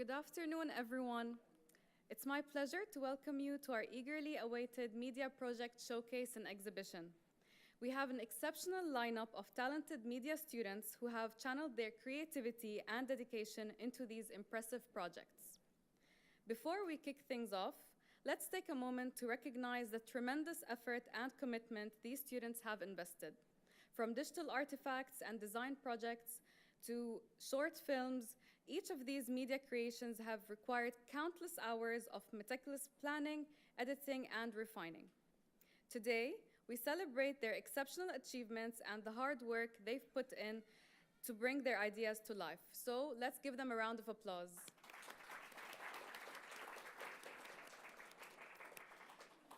Good afternoon, everyone. It's my pleasure to welcome you to our eagerly awaited Media Project Showcase and Exhibition. We have an exceptional lineup of talented media students who have channeled their creativity and dedication into these impressive projects. Before we kick things off, let's take a moment to recognize the tremendous effort and commitment these students have invested. From digital artifacts and design projects to short films, each of these media creations have required countless hours of meticulous planning, editing, and refining. Today, we celebrate their exceptional achievements and the hard work they've put in to bring their ideas to life. So let's give them a round of applause.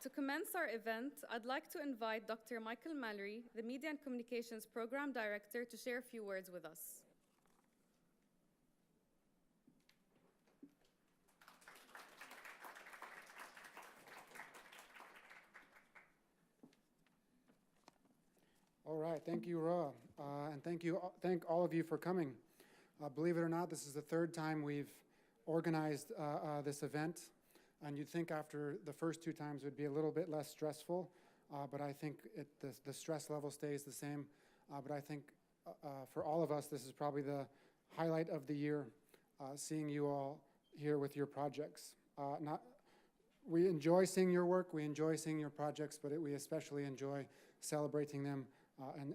To commence our event, I'd like to invite Dr. Michael Mallory, the Media and Communications Program Director, to share a few words with us. All right, thank you, Ra, and thank all of you for coming. Believe it or not, this is the third time we've organized this event, and you'd think after the first two times it would be a little bit less stressful, but I think the stress level stays the same. But I think for all of us, this is probably the highlight of the year, seeing you all here with your projects. We enjoy seeing your work, we enjoy seeing your projects, but we especially enjoy celebrating them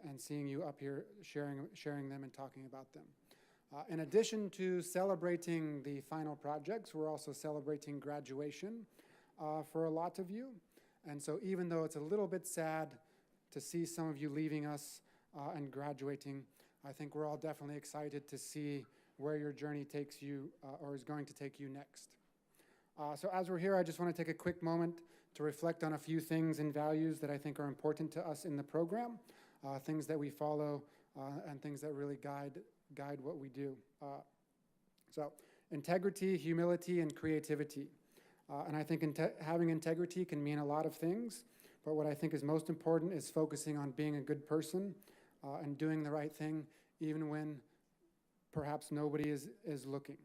and seeing you up here sharing them and talking about them. In addition to celebrating the final projects, we're also celebrating graduation for a lot of you. And so even though it's a little bit sad to see some of you leaving us and graduating, I think we're all definitely excited to see where your journey takes you or is going to take you next. So as we're here, I just want to take a quick moment to reflect on a few things and values that I think are important to us in the program, things that we follow and things that really guide what we do. So integrity, humility, and creativity. And I think having integrity can mean a lot of things, but what I think is most important is focusing on being a good person and doing the right thing even when perhaps nobody is looking.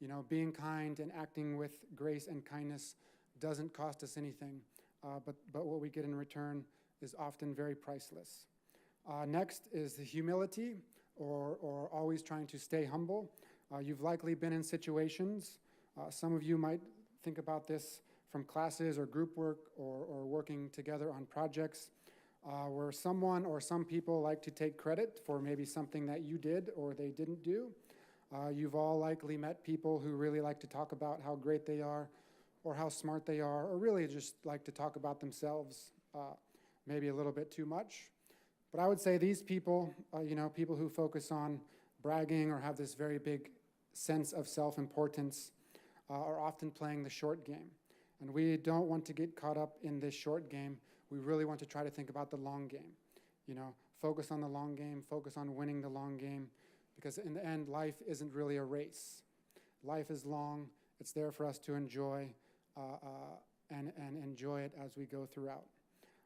You know, being kind and acting with grace and kindness doesn't cost us anything, but what we get in return is often very priceless. Next is the humility, or always trying to stay humble. You've likely been in situations, some of you might think about this from classes or group work or working together on projects, where someone or some people like to take credit for maybe something that you did or they didn't do. You've all likely met people who really like to talk about how great they are or how smart they are, or really just like to talk about themselves, maybe a little bit too much. But I would say these people, people who focus on bragging or have this very big sense of self-importance are often playing the short game. And we don't want to get caught up in this short game. We really want to try to think about the long game. Focus on the long game, focus on winning the long game, because in the end, life isn't really a race. Life is long. It's there for us to enjoy and enjoy it as we go throughout.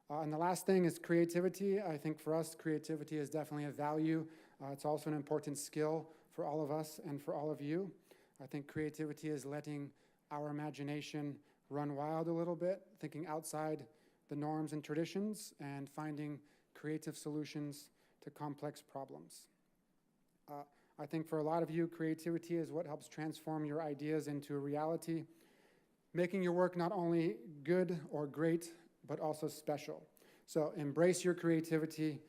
And the last thing is creativity. I think for us, creativity is definitely a value. It's also an important skill for all of us and for all of you. I think creativity is letting our imagination run wild a little bit, thinking outside the norms and traditions, and finding creative solutions to complex problems. I think for a lot of you, creativity is what helps transform your ideas into a reality, making your work not only good or great, but also special. So embrace your creativity,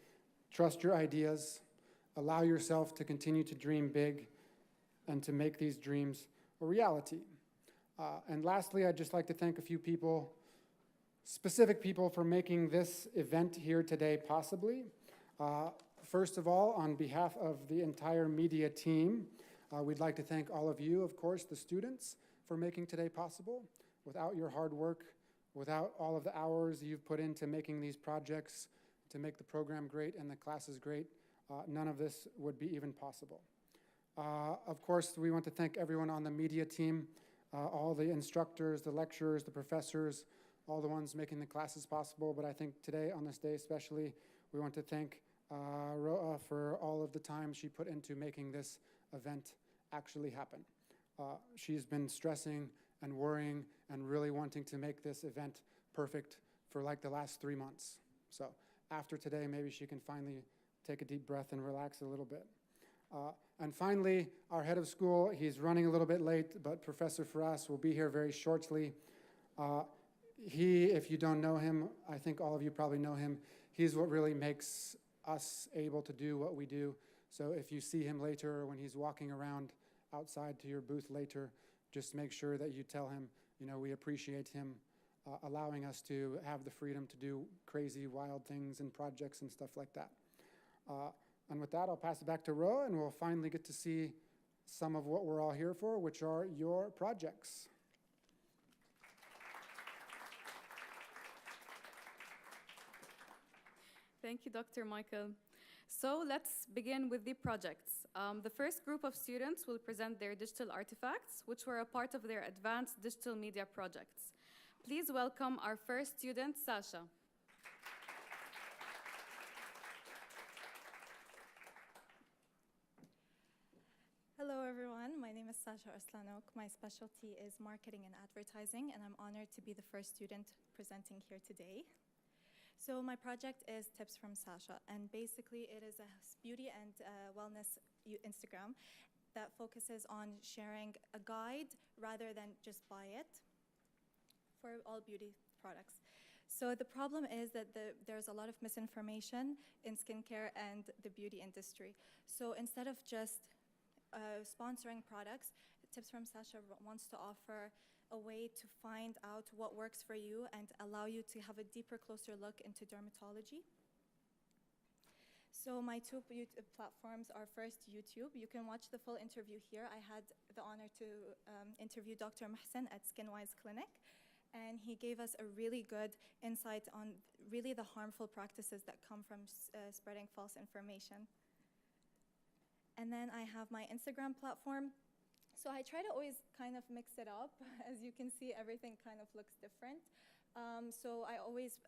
trust your ideas, allow yourself to continue to dream big and to make these dreams a reality. And lastly, I'd just like to thank a few people, specific people, for making this event here today possibly. First of all, on behalf of the entire media team, we'd like to thank all of you, of course, the students, for making today possible. Without your hard work, without all of the hours you've put into making these projects, to make the program great and the classes great, none of this would be even possible. Of course, we want to thank everyone on the media team, all the instructors, the lecturers, the professors, all the ones making the classes possible. But I think today, on this day especially, we want to thank Roa for all of the time she put into making this event actually happen. She's been stressing and worrying and really wanting to make this event perfect for like the last 3 months. So after today, maybe she can finally take a deep breath and relax a little bit. And finally, our head of school, he's running a little bit late, but Professor Faras will be here very shortly. If you don't know him, I think all of you probably know him, he's what really makes us able to do what we do. So if you see him later or when he's walking around outside to your booth later, just make sure that you tell him, we appreciate him allowing us to have the freedom to do crazy, wild things and projects and stuff like that. And with that, I'll pass it back to Ro, and we'll finally get to see some of what we're all here for, which are your projects. Thank you, Dr. Michael. So let's begin with the projects. The first group of students will present their digital artifacts, which were a part of their advanced digital media projects. Please welcome our first student, Sasha. Hello everyone, my name is Sasha Arslanok. My specialty is marketing and advertising, and I'm honored to be the first student presenting here today. So my project is Tips from Sasha, and basically it is a beauty and wellness Instagram that focuses on sharing a guide rather than just buy it for all beauty products. So the problem is that there's a lot of misinformation in skincare and the beauty industry. So instead of just sponsoring products, Tips from Sasha wants to offer a way to find out what works for you and allow you to have a deeper, closer look into dermatology. So my two platforms are first YouTube. You can watch the full interview here. I had the honor to interview Dr. Mohsen at Skinwise Clinic, and he gave us a really good insight on really the harmful practices that come from spreading false information. And then I have my Instagram platform. So I try to always kind of mix it up. As you can see, everything kind of looks different. So I always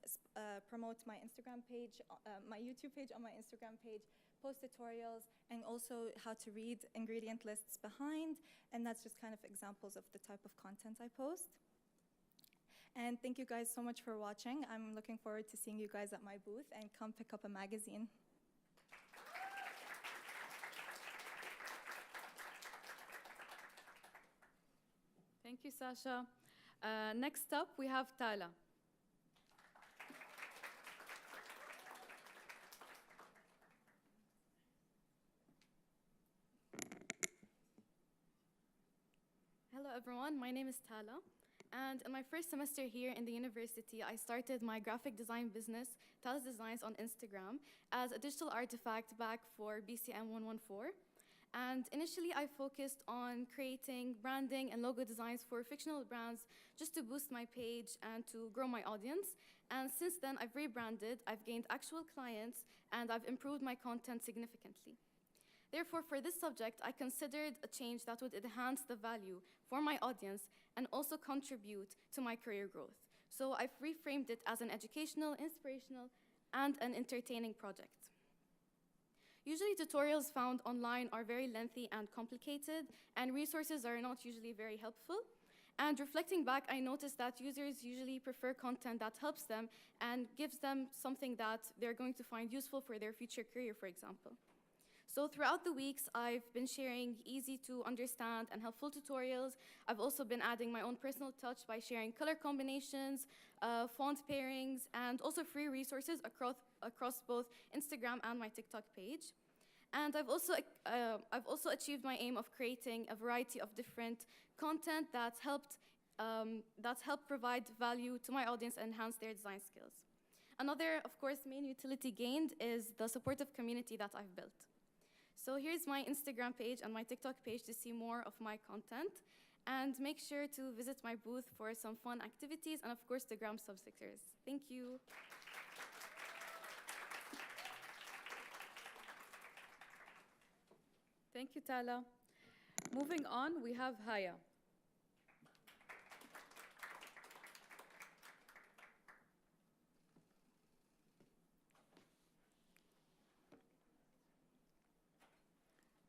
promote my Instagram page, my YouTube page on my Instagram page, post tutorials, and also how to read ingredient lists behind. And that's just kind of examples of the type of content I post. And thank you guys so much for watching. I'm looking forward to seeing you guys at my booth, and come pick up a magazine. Thank you, Sasha. Next up, we have Tala. Hello, everyone. My name is Tala. And in my first semester here in the university, I started my graphic design business, Tala's Designs, on Instagram as a digital artifact back for BCM 114. And initially, I focused on creating branding and logo designs for fictional brands just to boost my page and to grow my audience. And since then, I've rebranded, I've gained actual clients, and I've improved my content significantly. Therefore, for this subject, I considered a change that would enhance the value for my audience and also contribute to my career growth. So I've reframed it as an educational, inspirational, and an entertaining project. Usually, tutorials found online are very lengthy and complicated, and resources are not usually very helpful. And reflecting back, I noticed that users usually prefer content that helps them and gives them something that they're going to find useful for their future career, for example. So throughout the weeks, I've been sharing easy to understand and helpful tutorials. I've also been adding my own personal touch by sharing color combinations, font pairings, and also free resources across both Instagram and my TikTok page. And I've also achieved my aim of creating a variety of different content that's helped provide value to my audience and enhance their design skills. Another, of course, main utility gained is the supportive community that I've built. So here's my Instagram page and my TikTok page to see more of my content. And make sure to visit my booth for some fun activities and, of course, the Gram subsectors. Thank you. Thank you, Tala. Moving on, we have Haya.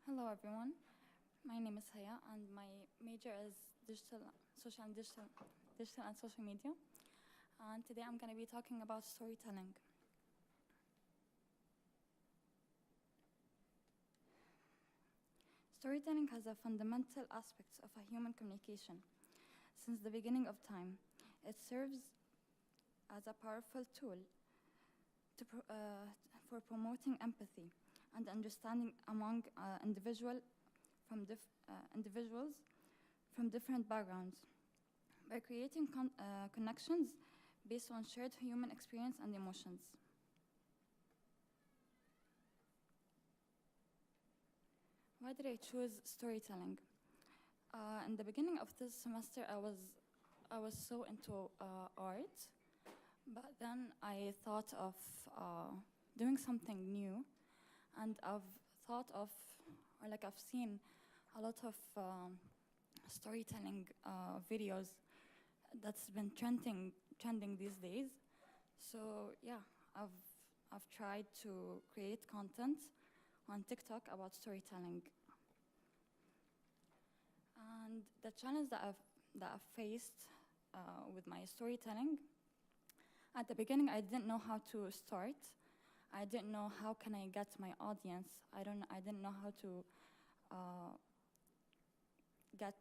Hello, everyone. My name is Haya, and my major is social and social media. And today I'm going to be talking about storytelling. Storytelling has a fundamental aspect of a human communication. Since the beginning of time, it serves as a powerful tool for promoting empathy and understanding among individuals from different backgrounds by creating connections based on shared human experience and emotions. Why did I choose storytelling? In the beginning of this semester, I was so into art, but then I thought of doing something new, and I've seen a lot of storytelling videos that's been trending these days. So yeah, I've tried to create content on TikTok about storytelling. And the challenge that I've faced with my storytelling, at the beginning I didn't know how to start. I didn't know how can I get my audience. I didn't know how to get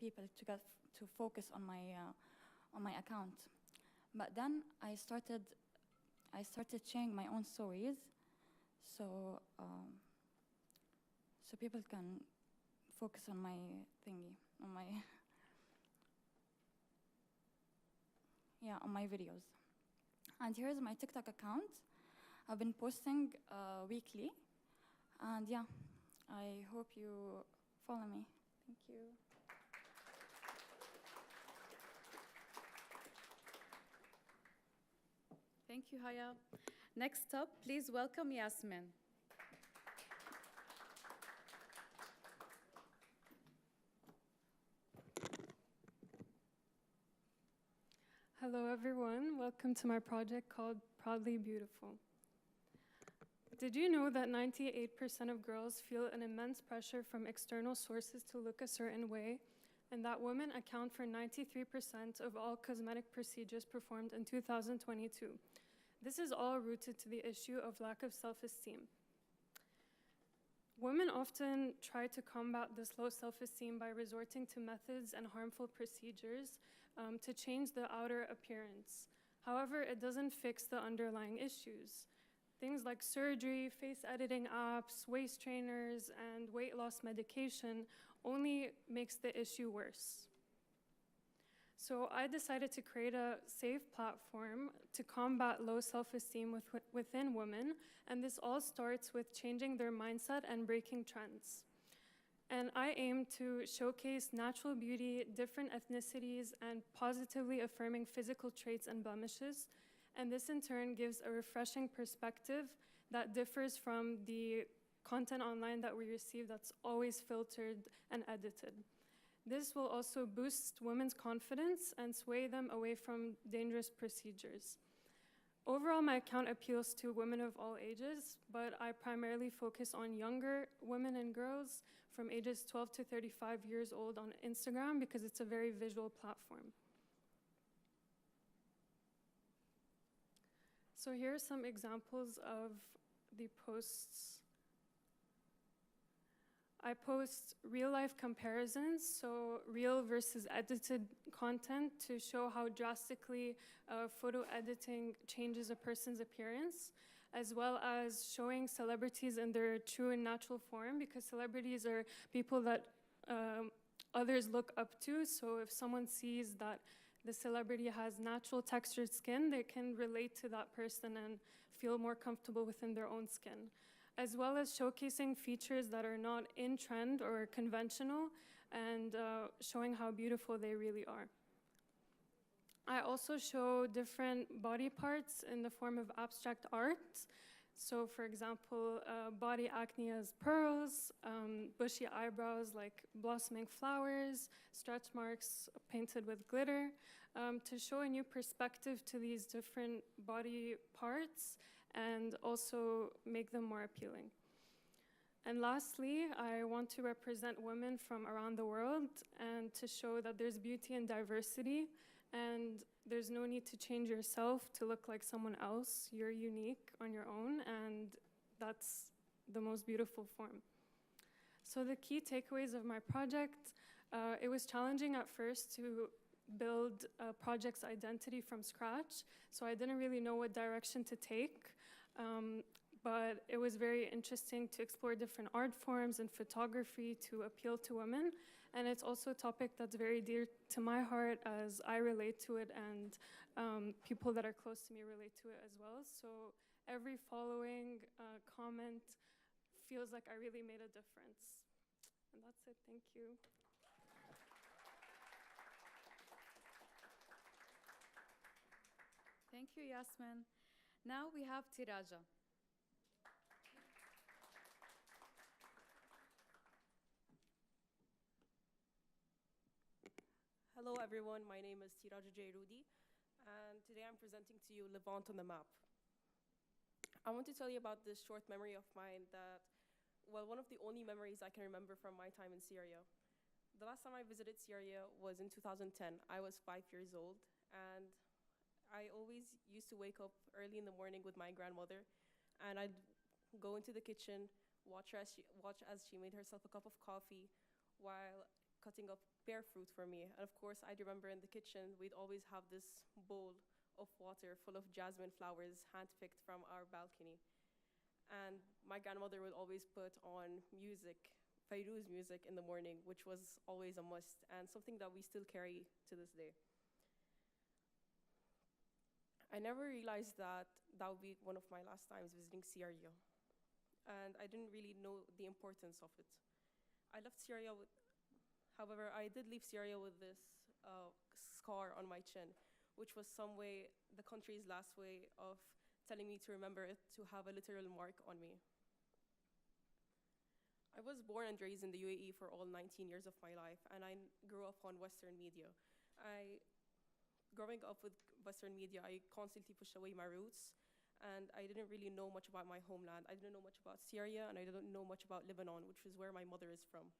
people to focus on my account. But then I started sharing my own stories, so people can focus on my thingy, on my videos. And here's my TikTok account. I've been posting weekly, and yeah, I hope you follow me. Thank you. Thank you, Haya. Next up, please welcome Yasmin. Hello, everyone. Welcome to my project called Proudly Beautiful. Did you know that 98% of girls feel an immense pressure from external sources to look a certain way, and that women account for 93% of all cosmetic procedures performed in 2022? This is all rooted to the issue of lack of self-esteem. Women often try to combat this low self-esteem by resorting to methods and harmful procedures to change the outer appearance. However, it doesn't fix the underlying issues. Things like surgery, face editing apps, waist trainers, and weight loss medication only makes the issue worse. So I decided to create a safe platform to combat low self-esteem within women, and this all starts with changing their mindset and breaking trends. And I aim to showcase natural beauty, different ethnicities, and positively affirming physical traits and blemishes. And this in turn gives a refreshing perspective that differs from the content online that we receive that's always filtered and edited. This will also boost women's confidence and sway them away from dangerous procedures. Overall, my account appeals to women of all ages, but I primarily focus on younger women and girls from ages 12 to 35 years old on Instagram because it's a very visual platform. So here are some examples of the posts. I post real-life comparisons, so real versus edited content to show how drastically photo editing changes a person's appearance, as well as showing celebrities in their true and natural form, because celebrities are people that others look up to. So if someone sees that the celebrity has natural textured skin, they can relate to that person and feel more comfortable within their own skin, as well as showcasing features that are not in trend or conventional and showing how beautiful they really are. I also show different body parts in the form of abstract art. So for example, body acne as pearls, bushy eyebrows like blossoming flowers, stretch marks painted with glitter, to show a new perspective to these different body parts and also make them more appealing. And lastly, I want to represent women from around the world and to show that there's beauty in diversity and there's no need to change yourself to look like someone else. You're unique on your own, and that's the most beautiful form. So the key takeaways of my project, it was challenging at first to build a project's identity from scratch, so I didn't really know what direction to take. But it was very interesting to explore different art forms and photography to appeal to women. And it's also a topic that's very dear to my heart as I relate to it and people that are close to me relate to it as well. So every following comment feels like I really made a difference. And that's it, thank you. Thank you, Yasmin. Now we have Tiraja. Hello everyone, my name is Tiraja Jairudi, and today I'm presenting to you Levant on the Map. I want to tell you about this short memory of mine that, well, one of the only memories I can remember from my time in Syria. The last time I visited Syria was in 2010. I was 5 years old, and I always used to wake up early in the morning with my grandmother, and I'd go into the kitchen, watch as she made herself a cup of coffee while cutting up pear fruit for me. And of course, I remember in the kitchen, we'd always have this bowl of water full of jasmine flowers handpicked from our balcony. And my grandmother would always put on music, Fairuz music in the morning, which was always a must and something that we still carry to this day. I never realized that that would be one of my last times visiting Syria. And I didn't really know the importance of it. I left Syria with However, I did leave Syria with this scar on my chin, which was some way the country's last way of telling me to remember it, to have a literal mark on me. I was born and raised in the UAE for all 19 years of my life, and I grew up on Western media. Growing up with Western media, I constantly pushed away my roots, and I didn't really know much about my homeland. I didn't know much about Syria, and I didn't know much about Lebanon, which is where my mother is from.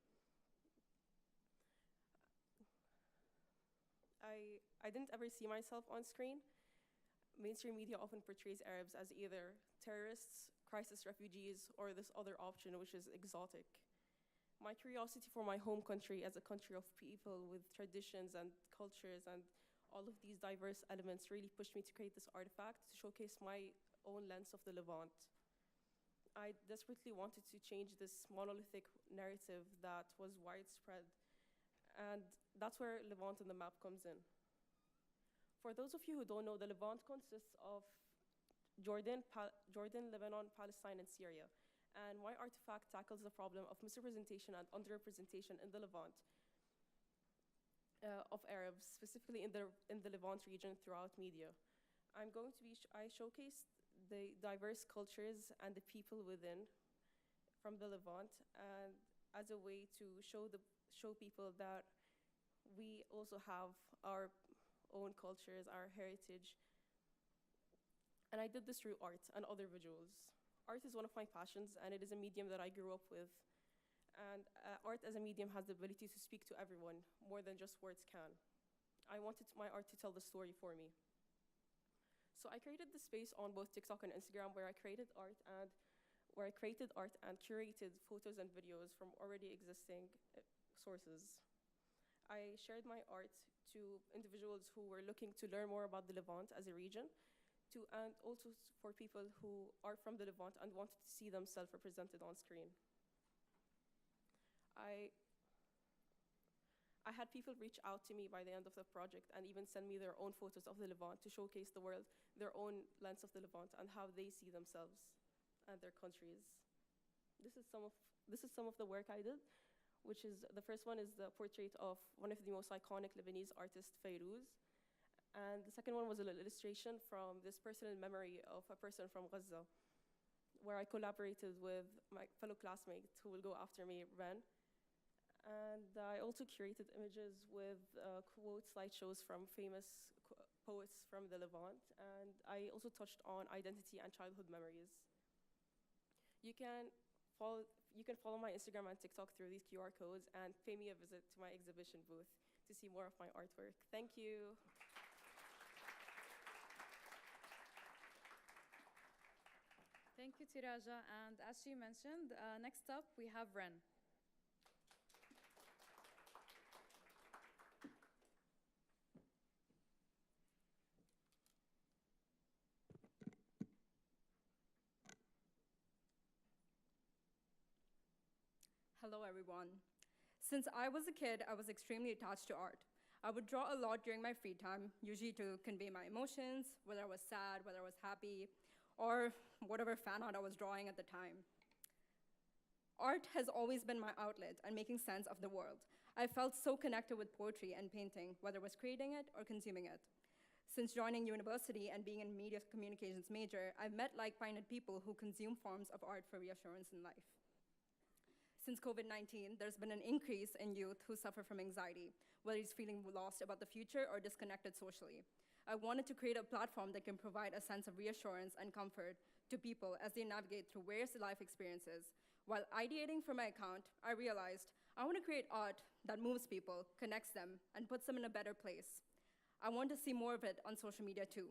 I didn't ever see myself on screen. Mainstream media often portrays Arabs as either terrorists, crisis refugees, or this other option, which is exotic. My curiosity for my home country as a country of people with traditions and cultures and all of these diverse elements really pushed me to create this artifact to showcase my own lens of the Levant. I desperately wanted to change this monolithic narrative that was widespread, and that's where Levant on the Map comes in. For those of you who don't know, the Levant consists of Jordan, Lebanon, Palestine, and Syria. And my artifact tackles the problem of misrepresentation and underrepresentation in the Levant of Arabs, specifically in the Levant region throughout media. I showcase the diverse cultures and the people within from the Levant, and as a way to show people that we also have our own cultures, our heritage. And I did this through art and other visuals. Art is one of my passions, and it is a medium that I grew up with. And art as a medium has the ability to speak to everyone more than just words can. I wanted my art to tell the story for me. So I created this space on both TikTok and Instagram where I created art and curated photos and videos from already existing sources. I shared my art to individuals who were looking to learn more about the Levant as a region, and also for people who are from the Levant and wanted to see themselves represented on screen. I had people reach out to me by the end of the project and even send me their own photos of the Levant to showcase the world, their own lens of the Levant and how they see themselves and their countries. This is some of the work I did, which is, the first one is the portrait of one of the most iconic Lebanese artists, Fairuz. And the second one was an illustration from this personal memory of a person from Gaza, where I collaborated with my fellow classmates who will go after me, Ren. And I also curated images with quote slideshows from famous poets from the Levant. And I also touched on identity and childhood memories. You can You can follow my Instagram and TikTok through these QR codes and pay me a visit to my exhibition booth to see more of my artwork. Thank you. Thank you, Tiraja. And as she mentioned, next up we have Ren. Hello, everyone. Since I was a kid, I was extremely attached to art. I would draw a lot during my free time, usually to convey my emotions, whether I was sad, whether I was happy, or whatever fan art I was drawing at the time. Art has always been my outlet and making sense of the world. I felt so connected with poetry and painting, whether it was creating it or consuming it. Since joining university and being a media communications major, I've met like-minded people who consume forms of art for reassurance in life. Since COVID-19, there's been an increase in youth who suffer from anxiety, whether he's feeling lost about the future or disconnected socially. I wanted to create a platform that can provide a sense of reassurance and comfort to people as they navigate through various life experiences. While ideating for my account, I realized I want to create art that moves people, connects them, and puts them in a better place. I want to see more of it on social media too.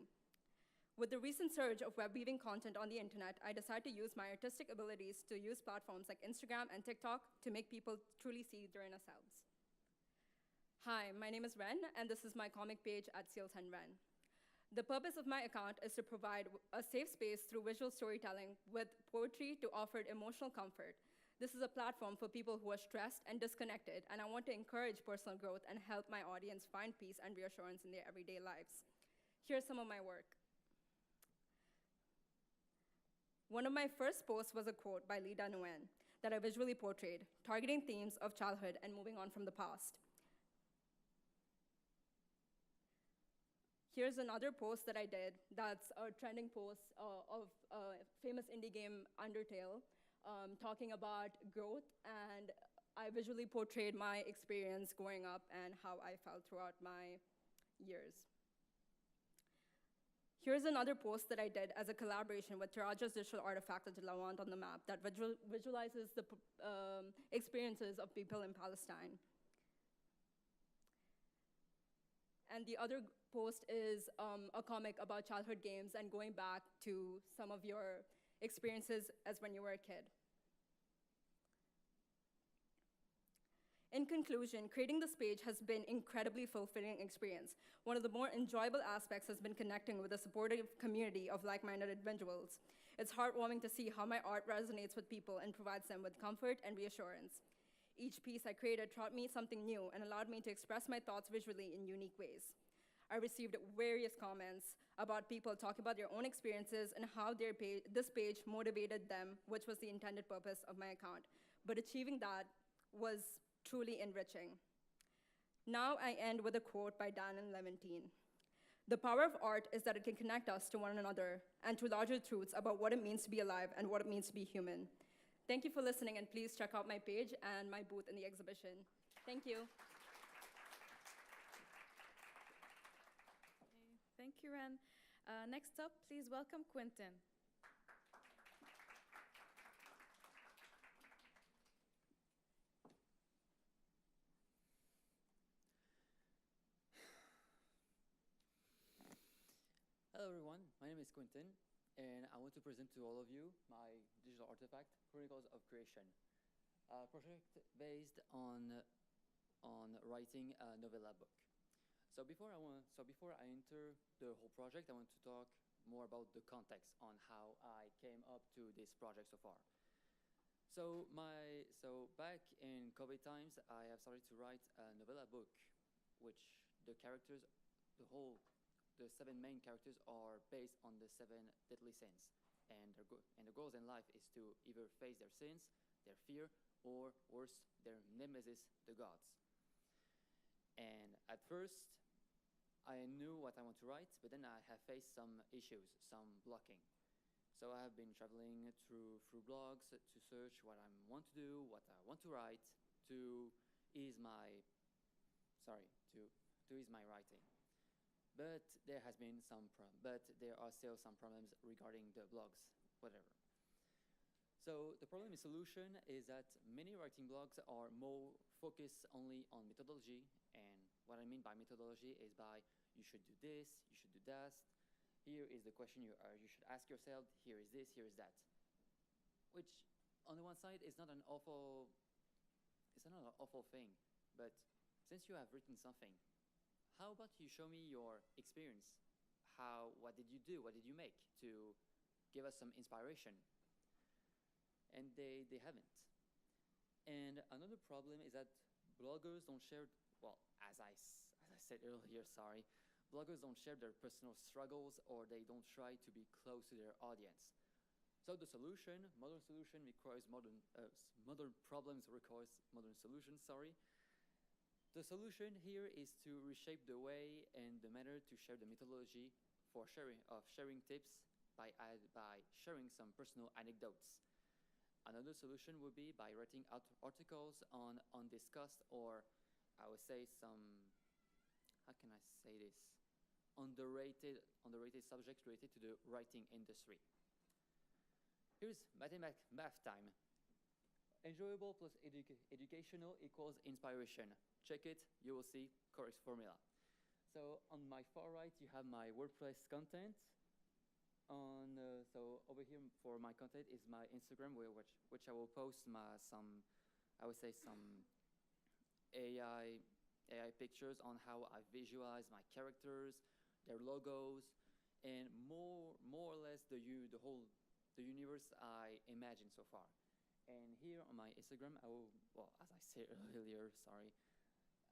With the recent surge of web weaving content on the internet, I decided to use my artistic abilities to use platforms like Instagram and TikTok to make people truly see their inner selves. Hi, my name is Ren, and this is my comic page at Seal10Ren. The purpose of my account is to provide a safe space through visual storytelling with poetry to offer emotional comfort. This is a platform for people who are stressed and disconnected, and I want to encourage personal growth and help my audience find peace and reassurance in their everyday lives. Here's some of my work. One of my first posts was a quote by Lida Nguyen that I visually portrayed, targeting themes of childhood and moving on from the past. Here's another post that I did that's a trending post of a famous indie game, Undertale, talking about growth, and I visually portrayed my experience growing up and how I felt throughout my years. Here's another post that I did as a collaboration with Tiraja's digital artifact at Levant on the Map that visualizes the experiences of people in Palestine. And the other post is a comic about childhood games and going back to some of your experiences as when you were a kid. In conclusion, creating this page has been an incredibly fulfilling experience. One of the more enjoyable aspects has been connecting with a supportive community of like-minded individuals. It's heartwarming to see how my art resonates with people and provides them with comfort and reassurance. Each piece I created taught me something new and allowed me to express my thoughts visually in unique ways. I received various comments about people talking about their own experiences and how this page motivated them, which was the intended purpose of my account. But achieving that was truly enriching. Now I end with a quote by Dan and Levantine. The power of art is that it can connect us to one another and to larger truths about what it means to be alive and what it means to be human. Thank you for listening, and please check out my page and my booth in the exhibition. Thank you. Thank you, Ren. Next up, please welcome Quentin. Hello everyone, my name is Quentin, and I want to present to all of you my digital artifact, Chronicles of Creation, a project based on writing a novella book. So before I enter the whole project, I want to talk more about the context on how I came up to this project so far. So back in COVID times, I have started to write a novella book, which the seven main characters are based on the 7 deadly sins. And the goals in life is to either face their sins, their fear, or worse, their nemesis, the gods. And at first, I knew what I want to write, but then I have faced some issues, some blocking. So I have been traveling through blogs to search what I want to do, what I want to write, to ease my writing. But there are still some problems regarding the blogs, whatever. So the problem and solution is that many writing blogs are more focused only on methodology, and what I mean by methodology is by you should do this, you should do that. Here is the question you should ask yourself. Here is this, here is that. Which, on the one side, is not an awful, it's not an awful thing. But since you have written something, how about you show me your experience? What did you do? What did you make to give us some inspiration? And they haven't. And another problem is that bloggers don't share, well, as I said earlier, sorry, bloggers don't share their personal struggles, or they don't try to be close to their audience. So the solution, modern solution requires modern problems requires modern solutions, sorry. The solution here is to reshape the way and the manner to share the methodology for sharing tips by sharing some personal anecdotes. Another solution would be by writing articles on undiscussed, or I would say some, how can I say this, underrated subjects related to the writing industry. Here's math time. Enjoyable plus educational equals inspiration. Check it, you will see correct formula. So on my far right, you have my WordPress content. So over here for my content is my Instagram, which I will post some AI pictures on how I visualize my characters, their logos, and more or less the universe I imagine so far. And here on my Instagram, as I said earlier, sorry,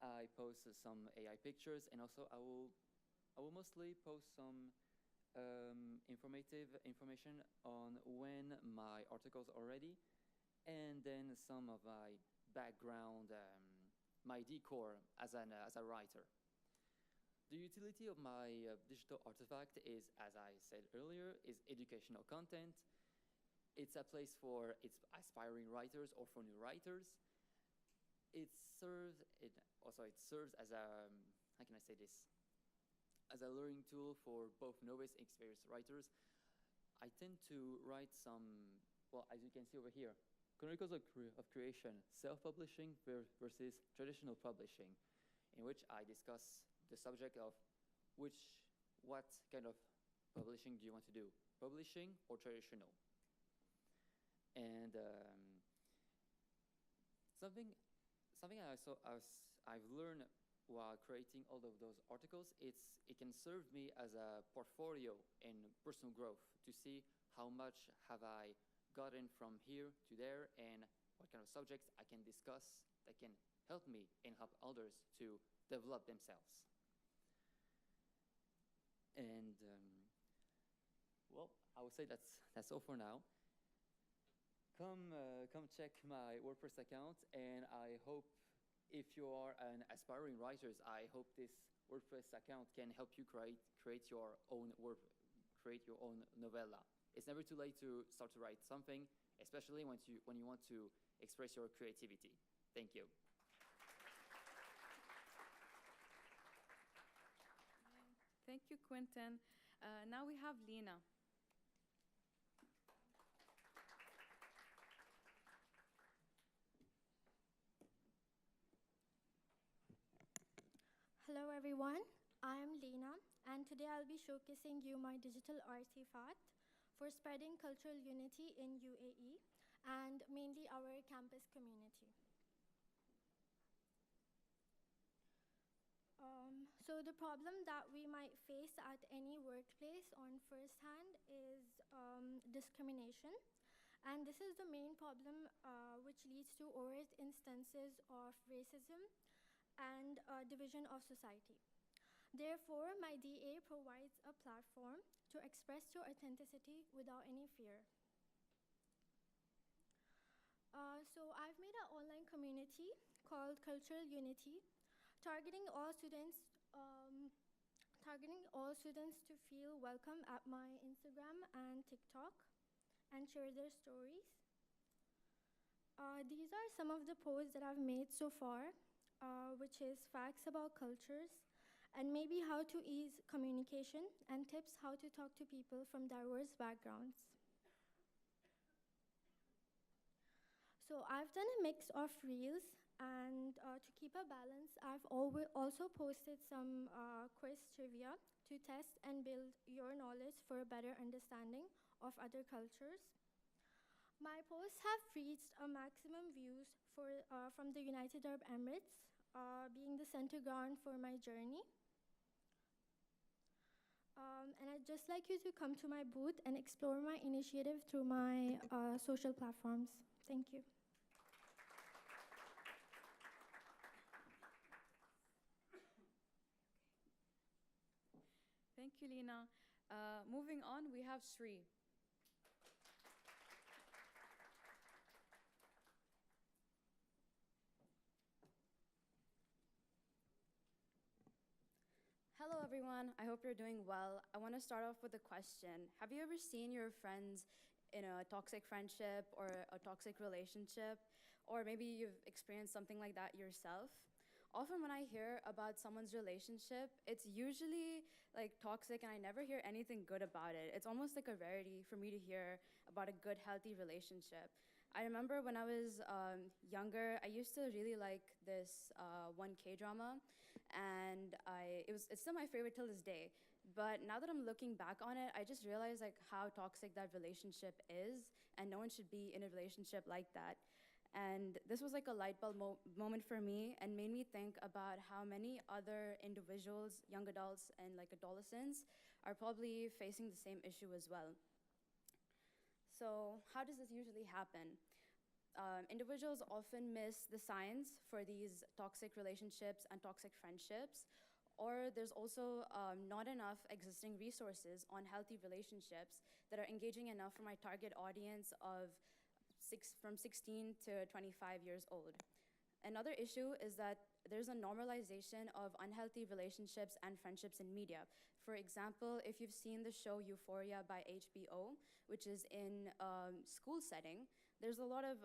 I post some AI pictures, and also I will mostly post some information on when my articles are ready, and then some of my background, my decor as a writer. The utility of my digital artifact is, as I said earlier, is educational content. It's a place for aspiring writers or for new writers. It serves as a, how can I say this? As a learning tool for both novice and experienced writers. I tend to write some, well, as you can see over here, chronicles of creation, self-publishing versus traditional publishing, in which I discuss the subject of what kind of publishing do you want to do, publishing or traditional? And something I've learned while creating all of those articles, it can serve me as a portfolio in personal growth to see how much have I gotten from here to there, and what kind of subjects I can discuss that can help me and help others to develop themselves. And well, I would say that's all for now. Come check my WordPress account, and I hope, if you are an aspiring writer, I hope this WordPress account can help you create your own novella. It's never too late to start to write something, especially when you want to express your creativity. Thank you. Thank you, Quentin. Now we have Lena. Hello everyone, I'm Lena, and today I'll be showcasing you my digital artifact for spreading cultural unity in UAE and mainly our campus community. So the problem that we might face at any workplace on first hand is discrimination, and this is the main problem which leads to overt instances of racism and division of society. Therefore, my DA provides a platform to express your authenticity without any fear. So I've made an online community called Cultural Unity, targeting all students to feel welcome at my Instagram and TikTok and share their stories. These are some of the posts that I've made so far, which is facts about cultures, and maybe how to ease communication, and tips how to talk to people from diverse backgrounds. So I've done a mix of reels, and to keep a balance, I've also posted some quiz trivia to test and build your knowledge for a better understanding of other cultures. My posts have reached a maximum views from the United Arab Emirates, being the center ground for my journey. And I'd just like you to come to my booth and explore my initiative through my social platforms. Thank you. Thank you, Lina. Moving on, we have Shri. Hello, everyone. I hope you're doing well. I want to start off with a question. Have you ever seen your friends in a toxic friendship or a toxic relationship? Or maybe you've experienced something like that yourself? Often when I hear about someone's relationship, it's usually like toxic and I never hear anything good about it. It's almost like a rarity for me to hear about a good, healthy relationship. I remember when I was younger, I used to really like this one K-drama, and it's still my favorite till this day. But now that I'm looking back on it, I just realized like how toxic that relationship is, and no one should be in a relationship like that. And this was like a light bulb moment for me and made me think about how many other individuals, young adults, and like adolescents are probably facing the same issue as well. So, how does this usually happen? Individuals often miss the signs for these toxic relationships and toxic friendships, or there's also not enough existing resources on healthy relationships that are engaging enough for my target audience of from 16 to 25 years old. Another issue is that there's a normalization of unhealthy relationships and friendships in media. For example, if you've seen the show Euphoria by HBO, which is in school setting, there's a lot of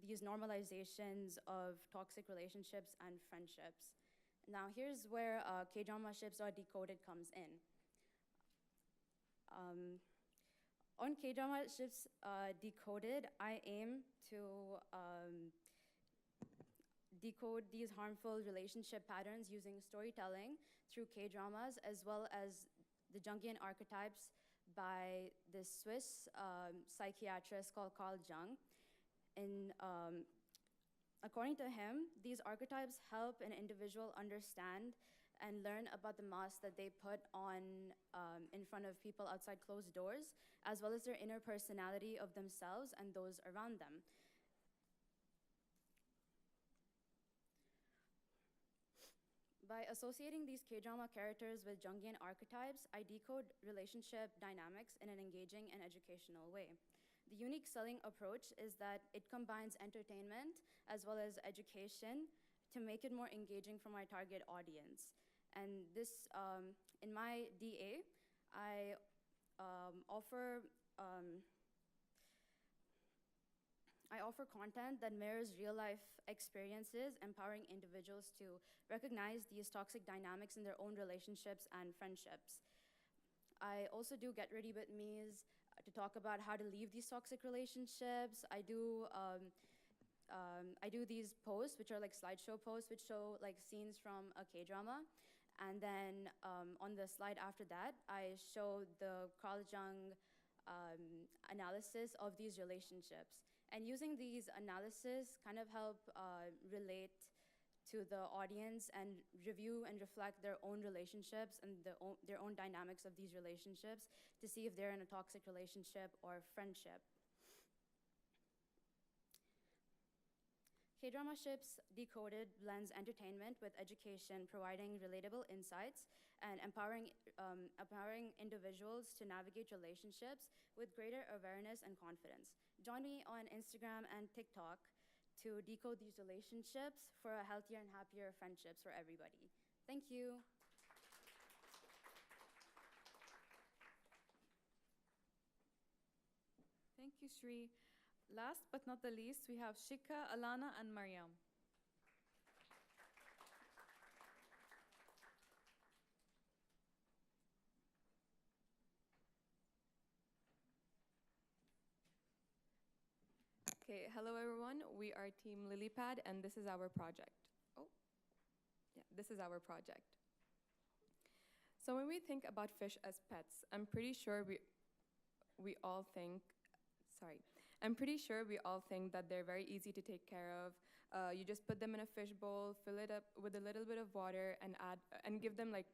these normalizations of toxic relationships and friendships. Now, here's where K-drama ships are decoded comes in. On K-drama ships decoded, I aim to decode these harmful relationship patterns using storytelling through K-dramas, as well as the Jungian archetypes by this Swiss psychiatrist called Carl Jung. According to him, these archetypes help an individual understand and learn about the mask that they put on in front of people outside closed doors, as well as their inner personality of themselves and those around them. By associating these K-drama characters with Jungian archetypes, I decode relationship dynamics in an engaging and educational way. The unique selling approach is that it combines entertainment as well as education to make it more engaging for my target audience. And this, in my DA, I offer content that mirrors real-life experiences, empowering individuals to recognize these toxic dynamics in their own relationships and friendships. I also do get ready with me's to talk about how to leave these toxic relationships. I do these posts, which are like slideshow posts, which show like scenes from a K-drama. And then on the slide after that, I show the Carl Jung analysis of these relationships. And using these analysis kind of help relate to the audience and review and reflect their own relationships and their own dynamics of these relationships to see if they're in a toxic relationship or friendship. K-drama ships decoded blends entertainment with education, providing relatable insights and empowering individuals to navigate relationships with greater awareness and confidence. Join me on Instagram and TikTok to decode these relationships for a healthier and happier friendships for everybody. Thank you. Thank you, Shri. Last but not the least, we have Shika, Alana, and Mariam. Okay, hello everyone. We are Team Lilypad, and this is our project. Oh, yeah, this is our project. So when we think about fish as pets, I'm pretty sure we all think, sorry, I'm pretty sure we all think that they're very easy to take care of. You just put them in a fish bowl, fill it up with a little bit of water, and give them like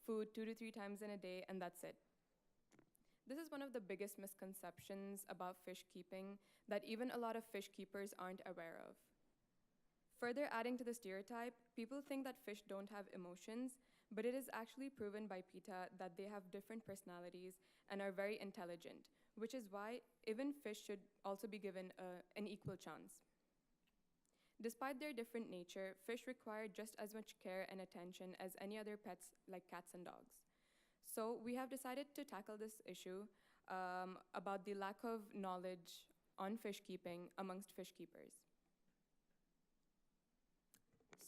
food 2 to 3 times in a day, and that's it. This is one of the biggest misconceptions about fish keeping that even a lot of fish keepers aren't aware of. Further adding to the stereotype, people think that fish don't have emotions, but it is actually proven by PETA that they have different personalities and are very intelligent, which is why even fish should also be given an equal chance. Despite their different nature, fish require just as much care and attention as any other pets like cats and dogs. So we have decided to tackle this issue about the lack of knowledge on fish keeping amongst fish keepers.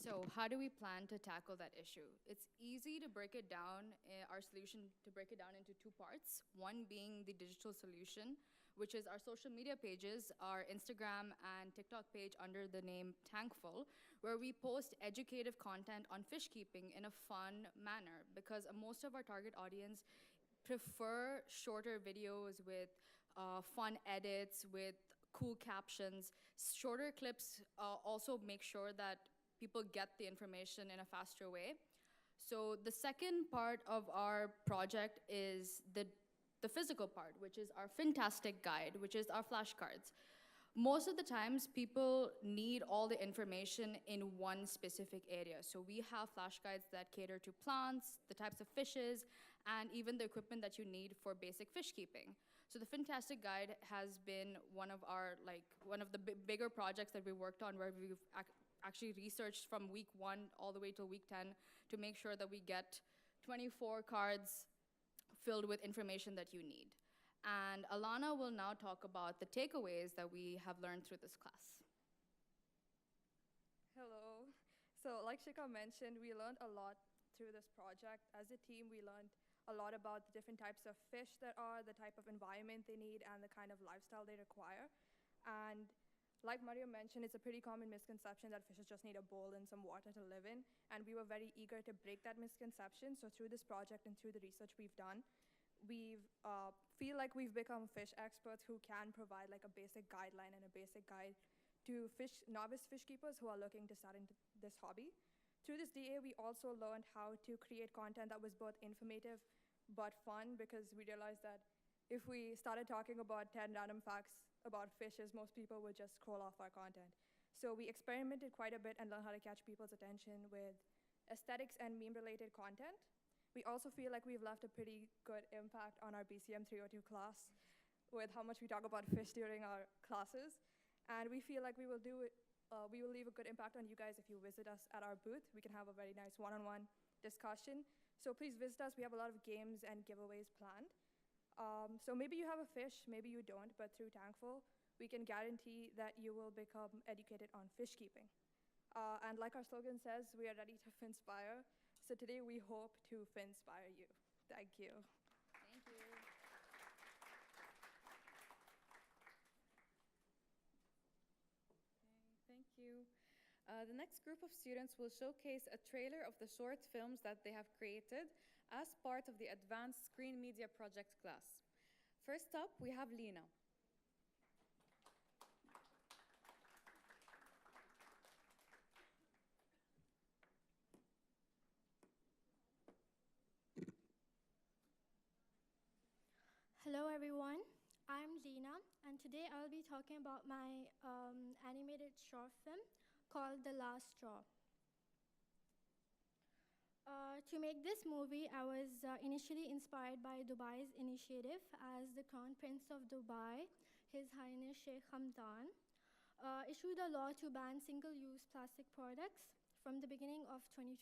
So, how do we plan to tackle that issue? It's easy to break it down, our solution to break it down into 2 parts. One being the digital solution, which is our social media pages, our Instagram and TikTok page under the name Tankful, where we post educative content on fish keeping in a fun manner, because most of our target audience prefer shorter videos with fun edits, with cool captions. Shorter clips also make sure that people get the information in a faster way. So the second part of our project is the physical part, which is our Fantastic Guide, which is our flashcards. Most of the times, people need all the information in one specific area. So we have flashcards that cater to plants, the types of fishes, and even the equipment that you need for basic fish keeping. So the Fantastic Guide has been one of the bigger projects that we worked on, where we've actually researched from week 1 all the way till week 10 to make sure that we get 24 cards filled with information that you need. And Alana will now talk about the takeaways that we have learned through this class. Hello. So like Shika mentioned, we learned a lot through this project. As a team, we learned a lot about the different types of fish that are, the type of environment they need, and the kind of lifestyle they require. And like Mario mentioned, it's a pretty common misconception that fishes just need a bowl and some water to live in, and we were very eager to break that misconception. So through this project and through the research we've done, we feel like we've become fish experts who can provide like a basic guideline and a basic guide to novice fish keepers who are looking to start into this hobby. Through this DA, we also learned how to create content that was both informative but fun, because we realized that if we started talking about 10 random facts about fishes, most people would just scroll off our content. So we experimented quite a bit and learned how to catch people's attention with aesthetics and meme-related content. We also feel like we've left a pretty good impact on our BCM 302 class with how much we talk about fish during our classes. And we feel like we will leave a good impact on you guys if you visit us at our booth. We can have a very nice one-on-one discussion. So please visit us. We have a lot of games and giveaways planned. So maybe you have a fish, maybe you don't, but through Tankful, we can guarantee that you will become educated on fish keeping. And like our slogan says, we are ready to finspire. So today we hope to finspire you. Thank you. Thank you. Thank you. The next group of students will showcase a trailer of the short films that they have created as part of the Advanced Screen Media Project class. First up, we have Lena. Hello everyone, I'm Lena, and today I'll be talking about my animated short film called The Last Straw. To make this movie, I was initially inspired by Dubai's initiative, as the Crown Prince of Dubai, His Highness Sheikh Hamdan, issued a law to ban single-use plastic products from the beginning of 2020.